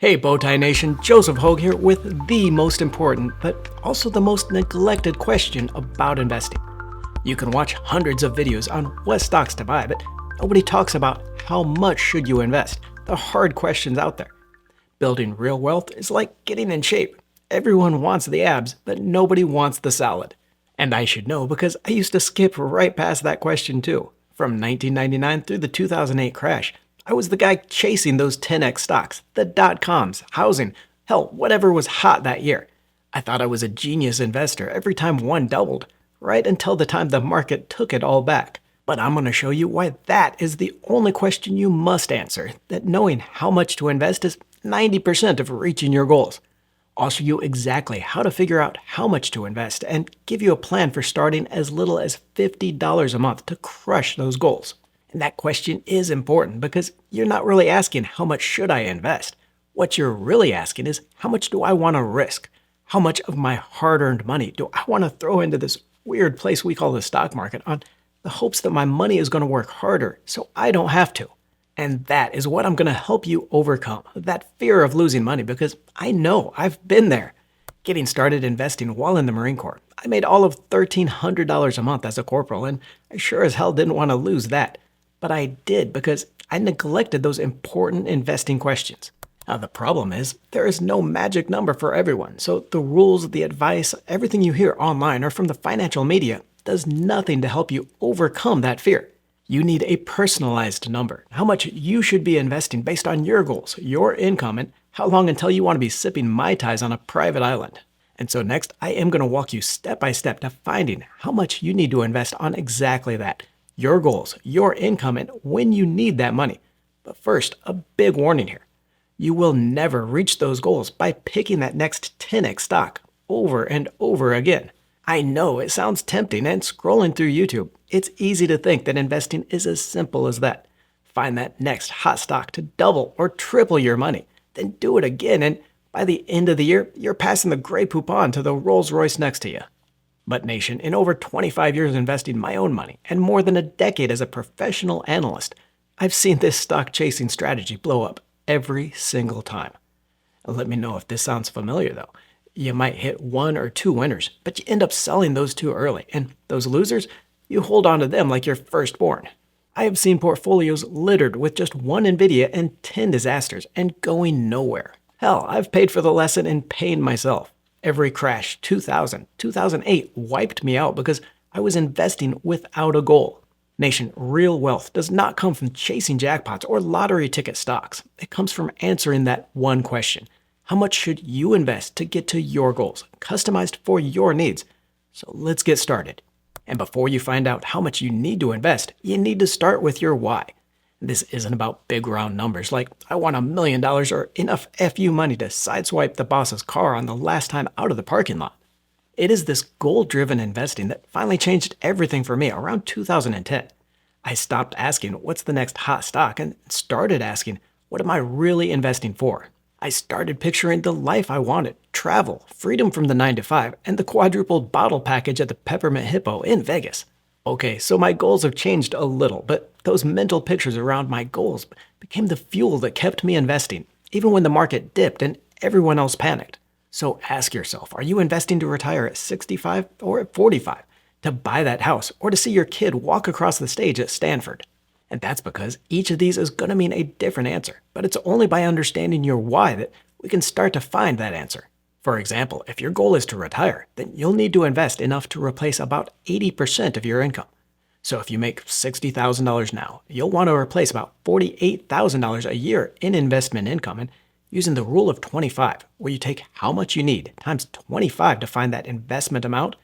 Hey Bowtie Nation, Joseph Hogue here with the most important, but also the most neglected question about investing. You can watch hundreds of videos on what stocks to buy, but nobody talks about how much should you invest, the hard questions out there. Building real wealth is like getting in shape. Everyone wants the abs, but nobody wants the salad. And I should know because I used to skip right past that question too. From 1999 through the 2008 crash, I was the guy chasing those 10x stocks, the dot-coms, housing, hell, whatever was hot that year. I thought I was a genius investor every time one doubled, right until the time the market took it all back. But I'm going to show you why that is the only question you must answer, that knowing how much to invest is 90% of reaching your goals. I'll show you exactly how to figure out how much to invest and give you a plan for starting as little as $50 a month to crush those goals. And that question is important because you're not really asking how much should I invest. What you're really asking is how much do I want to risk? How much of my hard-earned money do I want to throw into this weird place we call the stock market on the hopes that my money is going to work harder so I don't have to? And that is what I'm going to help you overcome, that fear of losing money, because I know I've been there. Getting started investing while in the Marine Corps, I made all of $1,300 a month as a corporal, and I sure as hell didn't want to lose that. But I did because I neglected those important investing questions. Now the problem is, there is no magic number for everyone, so the rules, the advice, everything you hear online or from the financial media does nothing to help you overcome that fear. You need a personalized number, how much you should be investing based on your goals, your income, and how long until you want to be sipping Mai Tais on a private island. And so next, I am going to walk you step by step to finding how much you need to invest on exactly that. Your goals, your income, and when you need that money. But first, a big warning here. You will never reach those goals by picking that next 10x stock over and over again. I know it sounds tempting, and scrolling through YouTube, it's easy to think that investing is as simple as that. Find that next hot stock to double or triple your money, then do it again, and by the end of the year, you're passing the Grey Poupon to the Rolls Royce next to you. But Nation, in over 25 years investing my own money and more than a decade as a professional analyst, I've seen this stock chasing strategy blow up every single time. Let me know if this sounds familiar though. You might hit one or two winners, but you end up selling those two early, and those losers, you hold on to them like your firstborn. I have seen portfolios littered with just one Nvidia and 10 disasters and going nowhere. Hell, I've paid for the lesson in pain myself. Every crash, 2000, 2008, wiped me out because I was investing without a goal. Nation, real wealth does not come from chasing jackpots or lottery ticket stocks. It comes from answering that one question. How much should you invest to get to your goals, customized for your needs? So let's get started. And before you find out how much you need to invest, you need to start with your why. This isn't about big round numbers like I want $1 million or enough FU money to sideswipe the boss's car on the last time out of the parking lot. It is this goal-driven investing that finally changed everything for me around 2010. I stopped asking what's the next hot stock and started asking what am I really investing for? I started picturing the life I wanted, travel, freedom from the 9-to-5, and the quadrupled bottle package at the Peppermint Hippo in Vegas. Okay, so my goals have changed a little, but those mental pictures around my goals became the fuel that kept me investing, even when the market dipped and everyone else panicked. So ask yourself, are you investing to retire at 65 or at 45? To buy that house or to see your kid walk across the stage at Stanford? And that's because each of these is going to mean a different answer, but it's only by understanding your why that we can start to find that answer. For example, if your goal is to retire, then you'll need to invest enough to replace about 80% of your income. So if you make $60,000 now, you'll want to replace about $48,000 a year in investment income, and using the rule of 25, where you take how much you need times 25 to find that investment amount,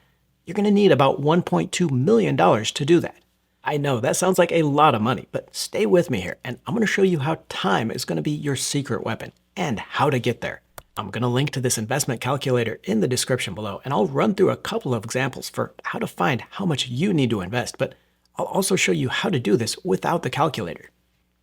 you're going to need about $1.2 million to do that. I know that sounds like a lot of money, but stay with me here, and I'm going to show you how time is going to be your secret weapon and how to get there. I'm going to link to this investment calculator in the description below, and I'll run through a couple of examples for how to find how much you need to invest, but I'll also show you how to do this without the calculator.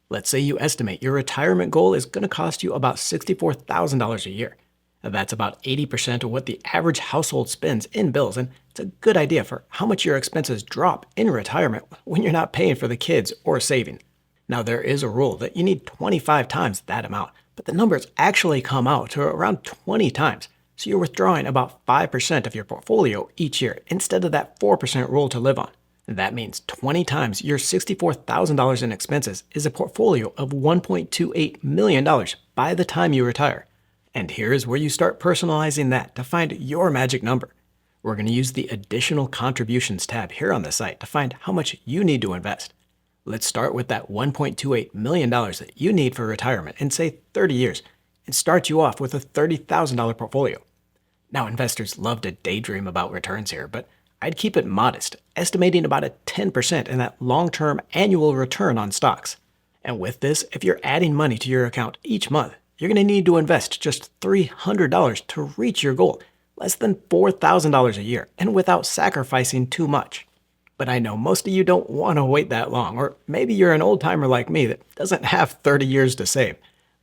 Let's say you estimate your retirement goal is going to cost you about $64,000 a year. Now, that's about 80% of what the average household spends in bills, and it's a good idea for how much your expenses drop in retirement when you're not paying for the kids or saving. Now, there is a rule that you need 25 times that amount, but but the numbers actually come out to around 20 times. So you're withdrawing about 5% of your portfolio each year instead of that 4% rule to live on. And that means 20 times your $64,000 in expenses is a portfolio of $1.28 million by the time you retire. And here's where you start personalizing that to find your magic number. We're going to use the additional contributions tab here on the site to find how much you need to invest. Let's start with that $1.28 million that you need for retirement in, say, 30 years, and start you off with a $30,000 portfolio. Now, investors love to daydream about returns here, but I'd keep it modest, estimating about a 10% in that long-term annual return on stocks. And with this, if you're adding money to your account each month, you're going to need to invest just $300 to reach your goal, less than $4,000 a year, and without sacrificing too much. But I know most of you don't want to wait that long, or maybe you're an old-timer like me that doesn't have 30 years to save.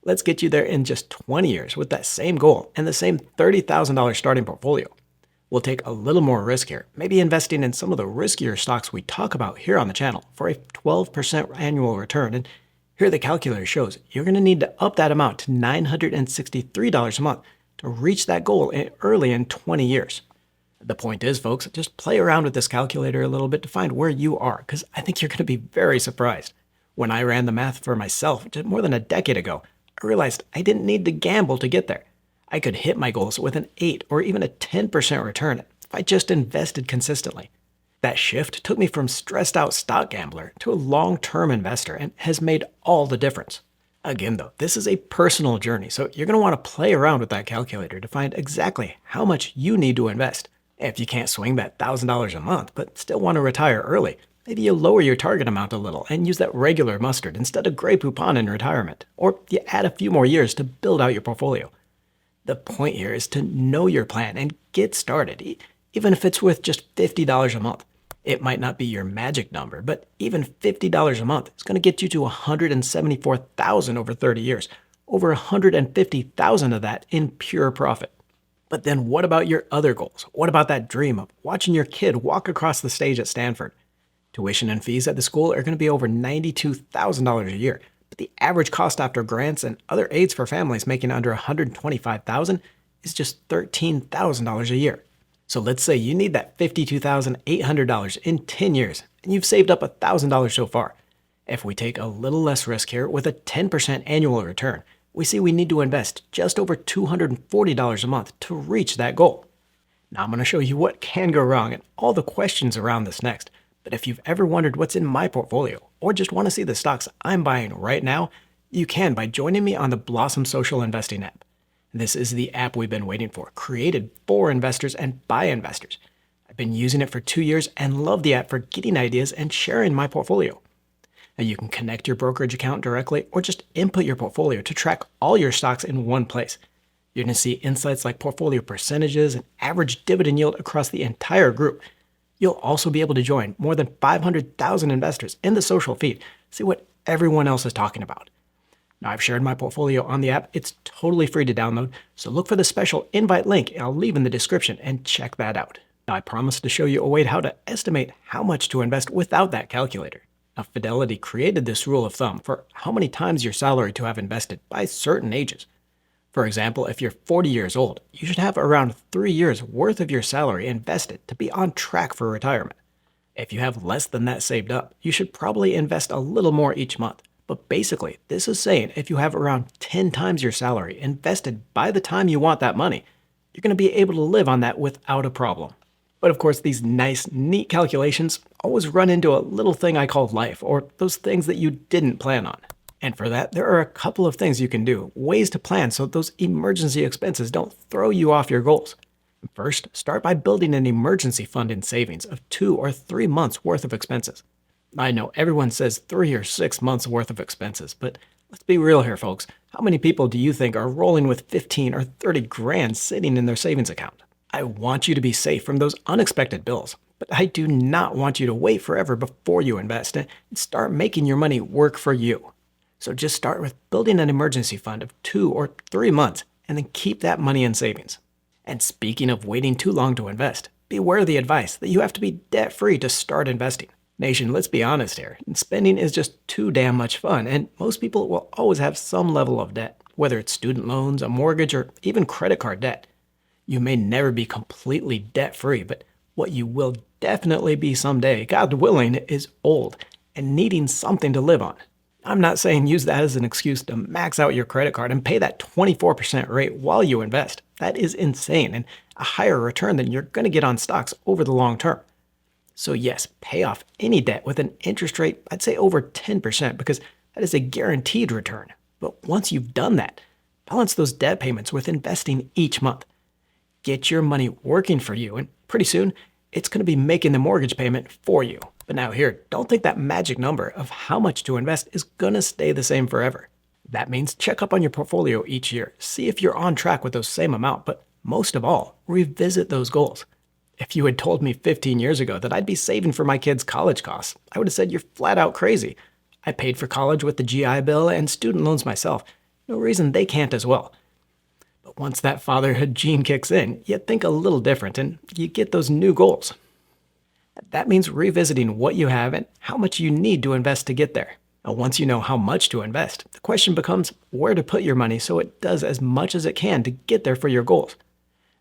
Let's get you there in just 20 years with that same goal and the same $30,000 starting portfolio. We'll take a little more risk here, maybe investing in some of the riskier stocks we talk about here on the channel for a 12% annual return. And here the calculator shows you're going to need to up that amount to $963 a month to reach that goal early in 20 years. The point is, folks, just play around with this calculator a little bit to find where you are, because I think you're going to be very surprised. When I ran the math for myself just more than a decade ago, I realized I didn't need to gamble to get there. I could hit my goals with an 8 or even a 10% return if I just invested consistently. That shift took me from stressed out stock gambler to a long-term investor and has made all the difference. Again though, this is a personal journey, so you're going to want to play around with that calculator to find exactly how much you need to invest. If you can't swing that $1,000 a month but still want to retire early, maybe you lower your target amount a little and use that regular mustard instead of Grey Poupon in retirement, or you add a few more years to build out your portfolio. The point here is to know your plan and get started, even if it's with just $50 a month. It might not be your magic number, but even $50 a month is going to get you to $174,000 over 30 years, over $150,000 of that in pure profit. But then what about your other goals? What about that dream of watching your kid walk across the stage at Stanford? Tuition and fees at the school are going to be over $92,000 a year, but the average cost after grants and other aids for families making under $125,000 is just $13,000 a year. So let's say you need that $52,800 in 10 years, and you've saved up $1,000 so far. If we take a little less risk here with a 10% annual return, we see we need to invest just over $240 a month to reach that goal. Now I'm going to show you what can go wrong and all the questions around this next. But if you've ever wondered what's in my portfolio, or just want to see the stocks I'm buying right now, you can by joining me on the Blossom Social Investing app. This is the app we've been waiting for, created for investors and by investors. I've been using it for 2 years and love the app for getting ideas and sharing my portfolio. Now you can connect your brokerage account directly or just input your portfolio to track all your stocks in one place. You're going to see insights like portfolio percentages and average dividend yield across the entire group. You'll also be able to join more than 500,000 investors in the social feed, see what everyone else is talking about. Now, I've shared my portfolio on the app. It's totally free to download, so look for the special invite link I'll leave in the description and check that out. Now, I promised to show you a way how to estimate how much to invest without that calculator. Now, Fidelity created this rule of thumb for how many times your salary to have invested by certain ages. For example, if you're 40 years old, you should have around 3 years worth of your salary invested to be on track for retirement. If you have less than that saved up, you should probably invest a little more each month. But basically, this is saying if you have around 10 times your salary invested by the time you want that money, you're going to be able to live on that without a problem. But of course, these nice, neat calculations always run into a little thing I call life, or those things that you didn't plan on. And for that, there are a couple of things you can do, ways to plan so those emergency expenses don't throw you off your goals. First, start by building an emergency fund in savings of 2 or 3 months worth of expenses. I know everyone says 3 or 6 months worth of expenses, but let's be real here, folks. How many people do you think are rolling with 15 or 30 grand sitting in their savings account? I want you to be safe from those unexpected bills, but I do not want you to wait forever before you invest and start making your money work for you. So just start with building an emergency fund of 2 or 3 months and then keep that money in savings. And speaking of waiting too long to invest, beware the advice that you have to be debt-free to start investing. Nation, let's be honest here. Spending is just too damn much fun, and most people will always have some level of debt. whether it's student loans, a mortgage, or even credit card debt. You may never be completely debt-free, but what you will definitely be someday, God willing, is old and needing something to live on. I'm not saying use that as an excuse to max out your credit card and pay that 24% rate while you invest. That is insane and a higher return than you're going to get on stocks over the long term. So yes, pay off any debt with an interest rate, I'd say over 10%, because that is a guaranteed return. But once you've done that, balance those debt payments with investing each month. Get your money working for you, and pretty soon, it's going to be making the mortgage payment for you. But now here, don't think that magic number of how much to invest is going to stay the same forever. That means check up on your portfolio each year, see if you're on track with those same amount, but most of all, revisit those goals. If you had told me 15 years ago that I'd be saving for my kids' college costs, I would have said you're flat out crazy. I paid for college with the GI Bill and student loans myself. No reason they can't as well. But once that fatherhood gene kicks in, you think a little different and you get those new goals. That means revisiting what you have and how much you need to invest to get there. Now, once you know how much to invest, the question becomes where to put your money so it does as much as it can to get there for your goals.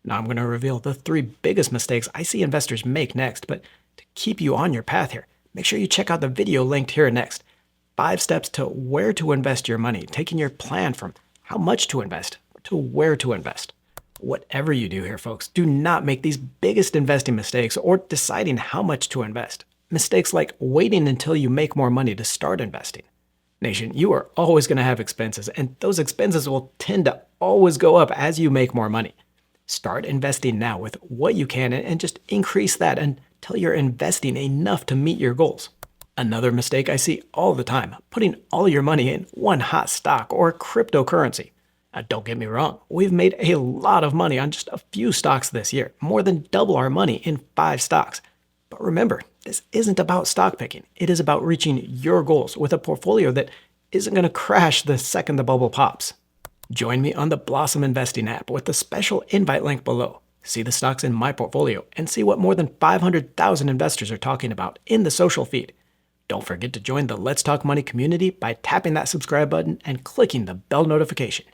Now I'm going to reveal the 3 biggest mistakes I see investors make next, but to keep you on your path here, make sure you check out the video linked here next. 5 steps to where to invest your money, taking your plan from how much to invest to where to invest. Whatever you do here, folks, do not make these biggest investing mistakes or deciding how much to invest. Mistakes like waiting until you make more money to start investing. Nation, you are always going to have expenses, and those expenses will tend to always go up as you make more money. Start investing now with what you can and just increase that until you're investing enough to meet your goals. Another mistake I see all the time, putting all your money in one hot stock or cryptocurrency. Now, don't get me wrong, we've made a lot of money on just a few stocks this year, more than double our money in 5 stocks. But remember, this isn't about stock picking. It is about reaching your goals with a portfolio that isn't going to crash the second the bubble pops. Join me on the Blossom Investing app with the special invite link below. See the stocks in my portfolio and see what more than 500,000 investors are talking about in the social feed. Don't forget to join the Let's Talk Money community by tapping that subscribe button and clicking the bell notification.